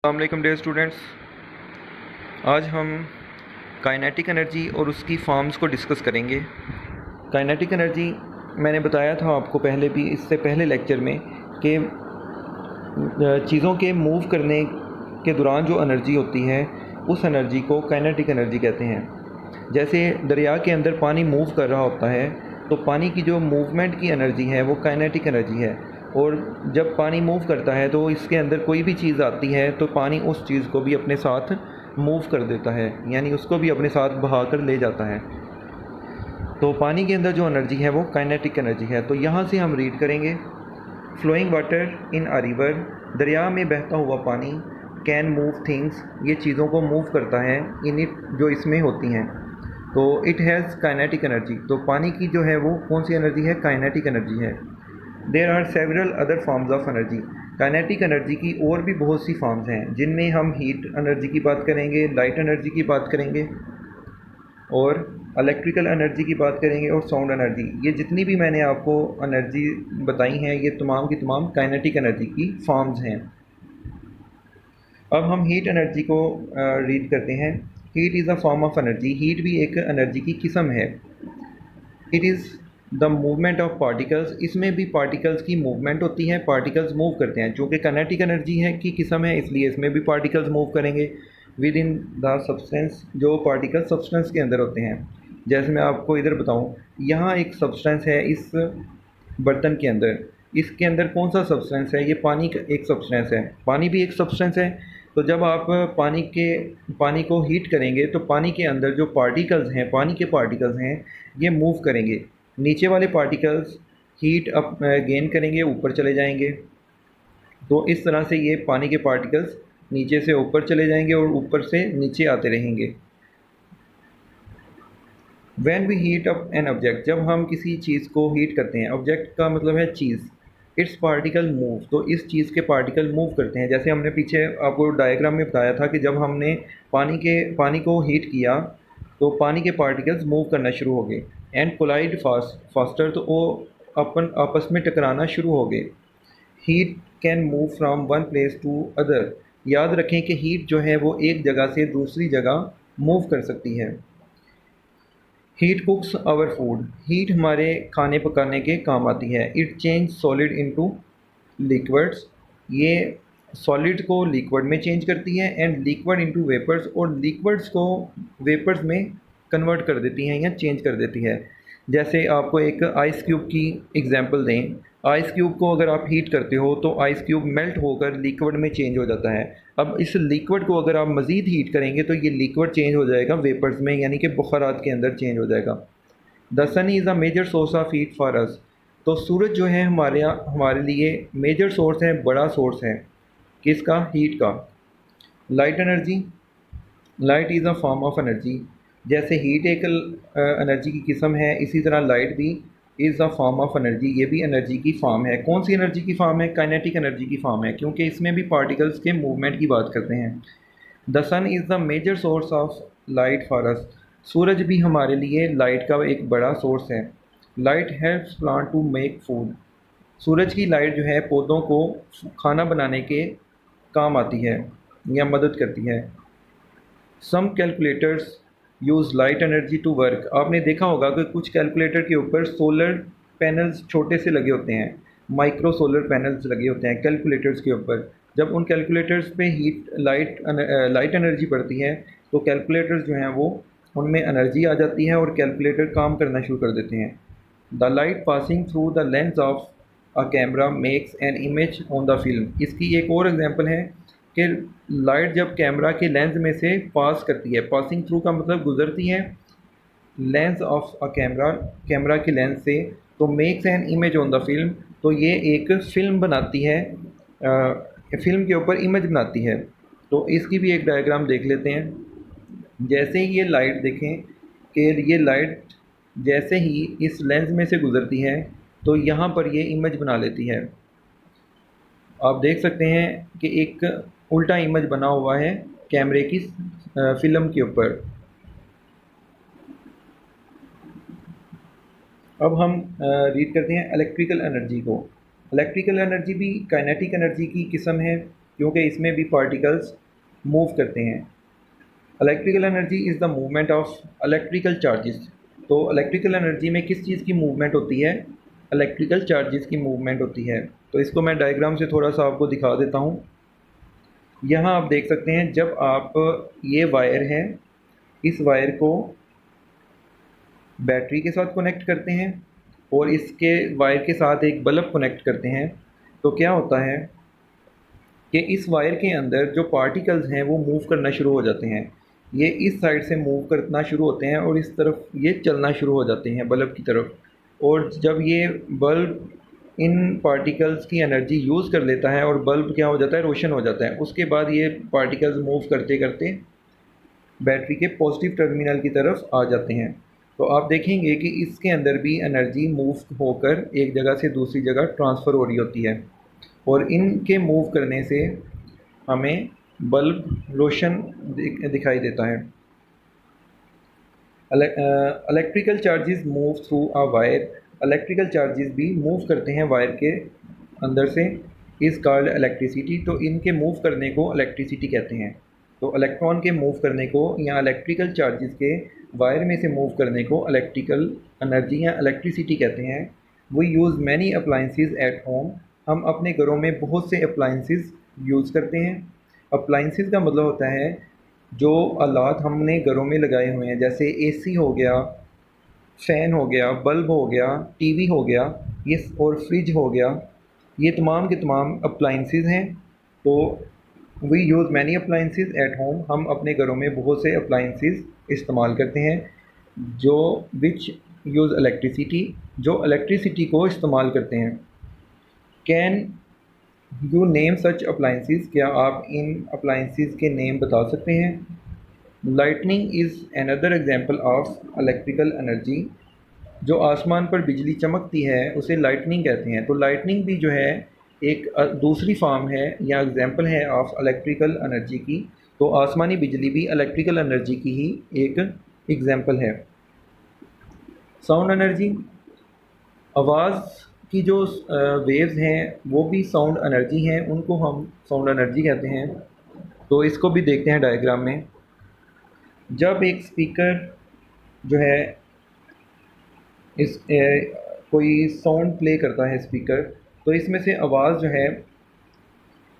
अस्सलाम वालेकुम dear students. आज हम काइनेटिक एनर्जी और उसकी फॉर्म्स को डिस्कस करेंगे। काइनेटिक एनर्जी मैंने बताया था आपको पहले भी, इससे पहले लेक्चर में, कि चीज़ों के मूव करने के दौरान जो एनर्जी होती है उस एनर्जी को काइनेटिक एनर्जी कहते हैं। जैसे दरिया के अंदर पानी मूव कर रहा होता है तो पानी की जो मूवमेंट की एनर्जी है वो काइनेटिक एनर्जी है, और जब पानी मूव करता है तो इसके अंदर कोई भी चीज़ आती है तो पानी उस चीज़ को भी अपने साथ मूव कर देता है, यानी उसको भी अपने साथ बहा कर ले जाता है। तो पानी के अंदर जो एनर्जी है वो काइनेटिक एनर्जी है। तो यहाँ से हम रीड करेंगे, flowing water in a river, दरिया में बहता हुआ पानी, कैन मूव थिंग्स, ये चीज़ों को मूव करता है, इन इट, जो इसमें होती हैं। तो इट हैज़ काइनेटिक एनर्जी, तो पानी की जो है वो कौन सी एनर्जी है? काइनेटिक एनर्जी है। There are several other forms of energy, kinetic energy की और भी बहुत सी फॉर्म्स हैं, जिनमें हम हीट एनर्जी की बात करेंगे, लाइट एनर्जी की बात करेंगे, और इलेक्ट्रिकल एनर्जी की बात करेंगे, और साउंड एनर्जी। ये जितनी भी मैंने आपको एनर्जी बताई हैं ये तमाम की तमाम काइनेटिक एनर्जी की फॉर्म्स हैं। अब हम हीट एनर्जी को रीड करते हैं। Heat is a form of energy, heat भी एक एनर्जी की किस्म है। It is the movement of particles, इसमें भी पार्टिकल्स की मूवमेंट होती है, पार्टिकल्स मूव करते हैं। चूँकि काइनेटिक एनर्जी है की किस्म है इसलिए इसमें भी पार्टिकल्स मूव करेंगे विद इन द सब्सटेंस, जो पार्टिकल सब्सटेंस के अंदर होते हैं। जैसे मैं आपको इधर बताऊँ, यहाँ एक सब्सटेंस है इस बर्तन के अंदर, इसके अंदर कौन सा सब्सटेंस है? ये पानी का एक सब्सटेंस है, पानी भी एक सब्सटेंस है। तो जब आप पानी को हीट करेंगे तो पानी के अंदर जो पार्टिकल्स हैं, पानी के पार्टिकल्स हैं, ये मूव करेंगे। नीचे वाले पार्टिकल्स हीट अप गेन करेंगे, ऊपर चले जाएंगे। तो इस तरह से ये पानी के पार्टिकल्स नीचे से ऊपर चले जाएंगे और ऊपर से नीचे आते रहेंगे। When we heat up an object, जब हम किसी चीज़ को हीट करते हैं, ऑब्जेक्ट का मतलब है चीज़, इट्स पार्टिकल मूव, तो इस चीज़ के पार्टिकल मूव करते हैं। जैसे हमने पीछे आपको डायग्राम में बताया था कि जब हमने पानी को हीट किया तो पानी के पार्टिकल्स मूव करना शुरू हो गए, एंड कोलाइड फास्टर, तो वो अपन आपस में टकराना शुरू हो गए। Heat can move from one place to other, याद रखें कि हीट जो है वो एक जगह से दूसरी जगह मूव कर सकती है। Heat cooks our food, heat हमारे खाने पकाने के काम आती है। It change solid into liquids, ये सॉलिड को लिक्विड में चेंज करती है, एंड लिक्विड इनटू वेपर्स, और लिक्विड्स को वेपर्स में कन्वर्ट कर देती हैं या चेंज कर देती है। जैसे आपको एक आइस क्यूब की एग्जांपल दें, आइस क्यूब को अगर आप हीट करते हो तो आइस क्यूब मेल्ट होकर लिक्विड में चेंज हो जाता है। अब इस लिक्विड को अगर आप मज़ीद हीट करेंगे तो ये लिक्विड चेंज हो जाएगा वेपर्स में, यानी कि बुखारात के अंदर चेंज हो जाएगा। The sun is a major source of heat for us, तो सूरज जो है हमारे लिए मेजर सोर्स है, बड़ा सोर्स है। किसका? हीट का। Light energy, light is a form of energy, जैसे हीट एक एनर्जी की किस्म है, इसी तरह लाइट भी is a form of energy, ये भी एनर्जी की फॉर्म है। कौन सी एनर्जी की फॉर्म है? काइनेटिक एनर्जी की फॉर्म है, क्योंकि इसमें भी पार्टिकल्स के मूवमेंट की बात करते हैं। The sun is the major source of light for us, सूरज भी हमारे लिए लाइट का एक बड़ा सोर्स है। Light helps plant to make food, सूरज की लाइट जो है पौधों को खाना बनाने के काम आती है या मदद करती है। Some calculators use light energy to work, आपने देखा होगा कि कुछ कैलकुलेटर के ऊपर सोलर पैनल्स छोटे से लगे होते हैं, माइक्रो सोलर पैनल्स लगे होते हैं कैलकुलेटर्स के ऊपर। जब उन कैलकुलेटर्स पे लाइट एनर्जी पड़ती है तो कैलकुलेटर्स जो हैं वो, उनमें एनर्जी आ जाती है और कैलकुलेटर काम करना शुरू कर देते हैं। The light passing through the lens of a camera makes an image on the film, इसकी एक और एग्जांपल है कि लाइट जब कैमरा के लेंस में से पास करती है, पासिंग थ्रू का मतलब गुजरती है lens of a camera, camera के लेंस से, तो makes an image on the film, तो ये एक फ़िल्म बनाती है, फ़िल्म के ऊपर इमेज बनाती है। तो इसकी भी एक डायग्राम देख लेते हैं। जैसे ही ये लाइट देखें कि ये लाइट जैसे ही इस लेंस में से गुज़रती है तो यहाँ पर ये इमेज बना लेती है। आप देख सकते हैं कि एक उल्टा इमेज बना हुआ है कैमरे की फ़िल्म के ऊपर। अब हम रीड करते हैं इलेक्ट्रिकल एनर्जी को। इलेक्ट्रिकल एनर्जी भी काइनेटिक एनर्जी की किस्म है। क्योंकि इसमें भी पार्टिकल्स मूव करते हैं। Electrical energy is the movement of electrical charges. तो इलेक्ट्रिकल एनर्जी में किस चीज़ की मूवमेंट होती है? इलेक्ट्रिकल चार्जेस की मूवमेंट होती है। तो इसको मैं डायग्राम से थोड़ा सा आपको दिखा देता हूँ। यहाँ आप देख सकते हैं, जब आप ये वायर है, इस वायर को बैटरी के साथ कनेक्ट करते हैं और इसके वायर के साथ एक बल्ब कनेक्ट करते हैं, तो क्या होता है कि इस वायर के अंदर जो पार्टिकल्स हैं वो मूव करना शुरू हो जाते हैं। ये इस साइड से मूव करना शुरू होते हैं और इस तरफ ये चलना शुरू हो जाते हैं बल्ब की तरफ। और जब ये बल्ब इन पार्टिकल्स की एनर्जी यूज़ कर लेता है और बल्ब क्या हो जाता है, रोशन हो जाता है। उसके बाद ये पार्टिकल्स मूव करते करते बैटरी के पॉजिटिव टर्मिनल की तरफ आ जाते हैं। तो आप देखेंगे कि इसके अंदर भी एनर्जी मूव होकर एक जगह से दूसरी जगह ट्रांसफ़र हो रही होती है और इनके मूव करने से हमें बल्ब रोशन दिखाई देता है। Electrical charges move through a wire. Electrical charges भी मूव करते हैं वायर के अंदर से, इज़ कॉल्ड इलेक्ट्रिसिटी। तो इनके मूव करने को इलेक्ट्रिसिटी कहते हैं। तो इलेक्ट्रॉन के मूव करने को या इलेक्ट्रिकल चार्जेस के वायर में से मूव करने को इलेक्ट्रिकल एनर्जी या इलेक्ट्रिसिटी कहते हैं। We use many appliances at home. हम अपने घरों में बहुत से अप्लाइंसेस यूज़ करते हैं। अप्लाइंसेस का मतलब होता है जो आलात हमने घरों में लगाए हुए हैं, जैसे एसी हो गया, फ़ैन हो गया, बल्ब हो गया, टीवी हो गया, ये और फ्रिज हो गया, ये तमाम के तमाम अप्लाइंसेस हैं। तो we use many appliances at home. हम अपने घरों में बहुत से अप्लाइंसेस इस्तेमाल करते हैं जो विच यूज़ इलेक्ट्रिसिटी, जो इलेक्ट्रिसिटी को इस्तेमाल करते हैं। Can you name such appliances. क्या आप इन अप्लाइंसेस के नेम बता सकते हैं? Lightning is another example of electrical energy. जो आसमान पर बिजली चमकती है उसे लाइटनिंग कहते हैं। तो लाइटनिंग भी जो है एक दूसरी फॉर्म है या एग्जांपल है ऑफ इलेक्ट्रिकल एनर्जी की। तो आसमानी बिजली भी इलेक्ट्रिकल एनर्जी की ही एक एग्जांपल है। साउंड एनर्जी, आवाज़ की जो वेव्स हैं वो भी साउंड एनर्जी हैं, उनको हम साउंड एनर्जी कहते हैं। तो इसको भी देखते हैं डायग्राम में। जब एक स्पीकर जो है कोई साउंड प्ले करता है स्पीकर, तो इसमें से आवाज़ जो है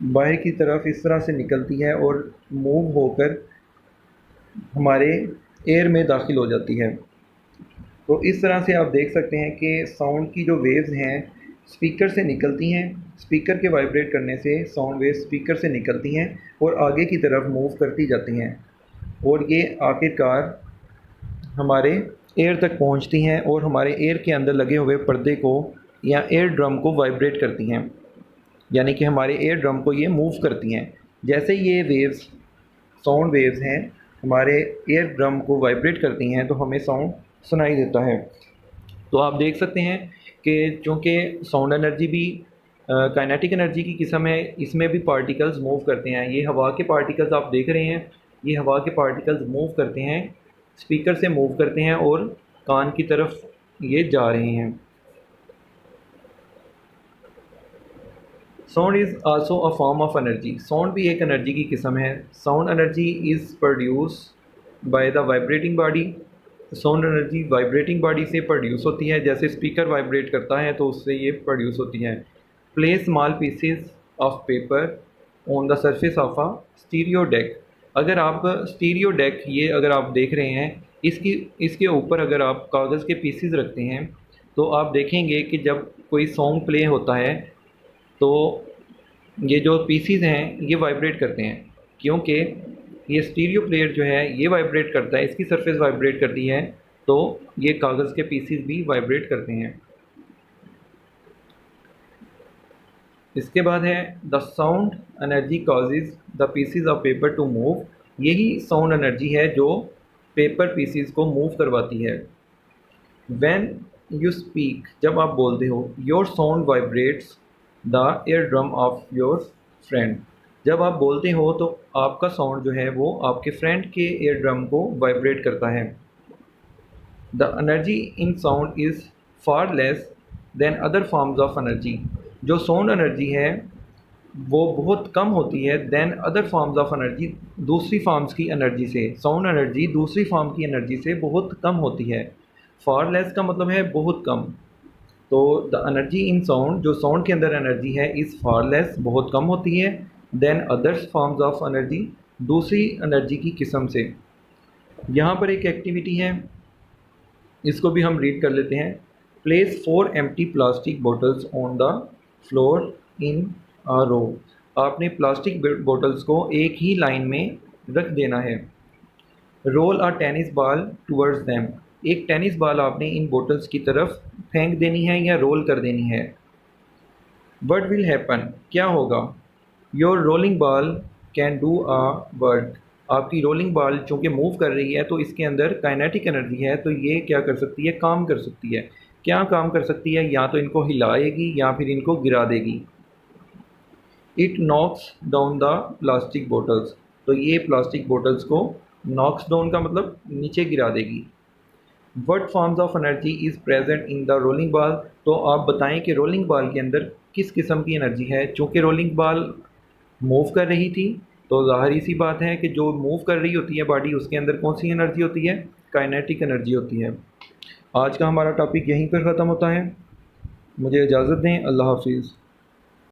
बाहर की तरफ इस तरह से निकलती है और मूव होकर हमारे एयर में दाखिल हो जाती है। तो इस तरह से आप देख सकते हैं कि साउंड की जो वेव्स हैं स्पीकर से निकलती हैं, स्पीकर के वाइब्रेट करने से साउंड वेव्स स्पीकर से निकलती हैं और आगे की तरफ मूव करती जाती हैं और ये आखिरकार हमारे एयर तक पहुंचती हैं और हमारे एयर के अंदर लगे हुए पर्दे को या एयर ड्रम को वाइब्रेट करती हैं, यानी कि हमारे एयर ड्रम को ये मूव करती हैं। जैसे ये वेव्स साउंड वेव्स हैं हमारे एयर ड्रम को वाइब्रेट करती हैं तो हमें साउंड सुनाई देता है। तो आप देख सकते हैं कि चूँकि साउंड एनर्जी भी काइनेटिक एनर्जी की किस्म है, इसमें भी पार्टिकल्स मूव करते हैं। ये हवा के पार्टिकल्स आप देख रहे हैं, ये हवा के पार्टिकल्स मूव करते हैं, स्पीकर से मूव करते हैं और कान की तरफ ये जा रहे हैं। Sound is also a form of energy. Sound भी एक एनर्जी की किस्म है। Sound energy is produce by the vibrating body. Sound energy vibrating body से प्रोड्यूस होती है, जैसे स्पीकर वाइब्रेट करता है तो उससे ये प्रोड्यूस होती है। Place small pieces of paper on the surface of a stereo deck. अगर आप स्टीरियो डेक ये अगर आप देख रहे हैं, इसके ऊपर अगर आप कागज़ के पीसेस रखते हैं तो आप देखेंगे कि जब कोई सॉन्ग प्ले होता है तो ये जो पीसीज हैं ये वाइब्रेट करते हैं, क्योंकि ये स्टीरियो प्लेयर जो है ये वाइब्रेट करता है, इसकी सरफेस वाइब्रेट करती है तो ये कागज़ के पीसीज भी वाइब्रेट करते हैं। इसके बाद है the sound energy causes the PCs of paper two move. यही साउंड एनर्जी है जो पेपर पीसीज को मूव करवाती है। व्हेन यू स्पीक, जब आप बोलते हो, your sound vibrates the air drum of your friend. जब आप बोलते हो तो आपका साउंड जो है वो आपके फ्रेंड के एयर ड्रम को वाइब्रेट करता है। The energy in sound is far less than other forms of energy. जो साउंड एनर्जी है वो बहुत कम होती है than other forms of energy, दूसरी फॉर्म्स की एनर्जी से। साउंड एनर्जी दूसरी फॉर्म की एनर्जी से बहुत कम होती है। फार लेस का मतलब है बहुत कम। तो द एनर्जी इन साउंड, जो साउंड के अंदर एनर्जी है, इज़ फार लेस, बहुत कम होती है than others forms of energy, दूसरी एनर्जी की किस्म से। यहाँ पर एक एक्टिविटी है, इसको भी हम रीड कर लेते हैं। Place 4 empty plastic bottles on the floor in a row. आपने प्लास्टिक बॉटल्स को एक ही लाइन में रख देना है। रोल अ टेनिस बॉल टूवर्ड्स दैम। एक टेनिस बॉल आपने इन बॉटल्स की तरफ फेंक देनी है या रोल कर देनी है। वट विल हैपन, क्या होगा। Your rolling ball can do a work. आपकी रोलिंग बॉल चूँकि मूव कर रही है तो इसके अंदर काइनेटिक एनर्जी है, तो ये क्या कर सकती है, काम कर सकती है। क्या काम कर सकती है, या तो इनको हिलाएगी या फिर इनको गिरा देगी। It knocks down the plastic bottles. तो ये प्लास्टिक बॉटल्स को, नॉक्स डाउन का मतलब नीचे गिरा देगी। What forms of energy is present in the rolling ball. तो आप बताएं कि रोलिंग बॉल के अंदर किस किस्म की एनर्जी है। चूँकि रोलिंग बॉल मूव कर रही थी, तो ज़ाहिर सी बात है कि जो मूव कर रही होती है बॉडी, उसके अंदर कौन सी एनर्जी होती है, काइनेटिक एनर्जी होती है। आज का हमारा टॉपिक यहीं पर ख़त्म होता है। मुझे इजाज़त दें। अल्लाह हाफिज़।